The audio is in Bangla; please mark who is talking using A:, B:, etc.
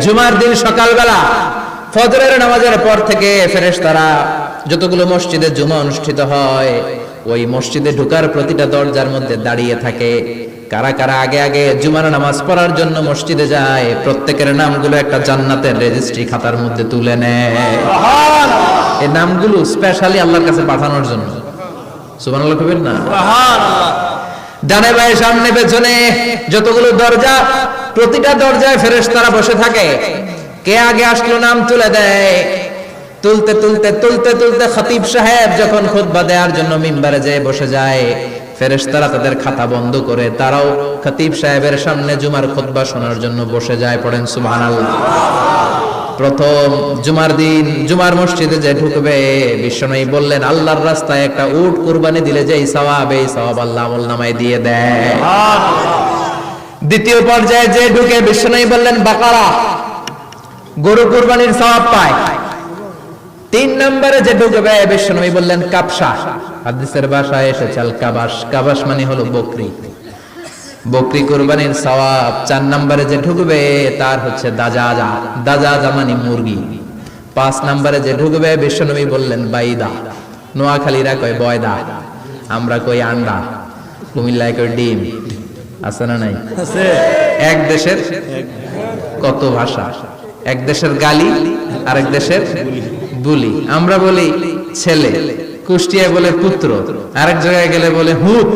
A: জুমার দিন সকালবেলা ফজরের নামাজের পর থেকে ফেরেশতারা যতগুলো মসজিদে জুমা অনুষ্ঠিত হয় ওই মসজিদে ঢোকার প্রতিটা দরজার মধ্যে দাঁড়িয়ে থাকে। কারা কারা আগে আগে জুমার নামাজ পড়ার জন্য মসজিদে যায়, প্রত্যেকের নামগুলো একটা জান্নাতের রেজিস্ট্রি খাতার মধ্যে তুলে নেয়। এই নামগুলো স্পেশালি আল্লাহর কাছে পাঠানোর জন্য। সুবহানাল্লাহ কইবেন না? সুবহানাল্লাহ। ডানে বায়ে সামনে পেছনে যতগুলো দরজা, প্রতিটা দরজায় ফেরেশতারা বসে থাকে। কে আগে আসলো নাম তুলে দেয়। তুলতে তুলতে তুলতে তুলতে খতিব সাহেব যখন খুতবা দেওয়ার জন্য মিম্বারে যেয়ে বসে যায়, ফেরেশতারা তাদের খাতা বন্ধ করে তারাও খতিব সাহেবের সামনে জুমার খুতবা শোনার জন্য বসে যায়। পড়েন সুবহানাল্লাহ। প্রথম জুমার দিন জুমার মসজিদে যে ঢুকবে, বিশ্বনবী বললেন আল্লাহর রাস্তায় একটা উট কুরবানি দিলে যে সওয়াব, এই সওয়াব আল্লাহ আমলনামায় দিয়ে দেয়। দ্বিতীয় পর্যায়ে যে ঢুকে, বিশ্বনবী বললেন বাকারা, গরু কুরবানির সওয়াব পায়। তিন নম্বরে যে ঢুকবে, বিশ্বনবী বললেন কাবশা, হাদিসের ভাষায় এসেছে আল কাবাস, কাবাস মানে হলো বকরি, বকরি কুরবানির সওয়াব। চার নম্বরে যে ঢুকবে তার হচ্ছে দাজাজা, দাজাজা মানে মুরগি। পাঁচ নম্বরে যে ঢুকবে, বিশ্বনবী বললেন বাইদা, নোয়াখালীরা কয় বয়দা, আমরা কই আন্ডা, কুমিল্লায় কই ডিম। আছে না নাই? এক দেশের কত ভাষা, এক দেশের গালি আর এক দেশের বুলি। আমরা বলি ছেলে, কুষ্টিয়ায় বলে পুত্র, আরেক জায়গায় গেলে বলে হুত।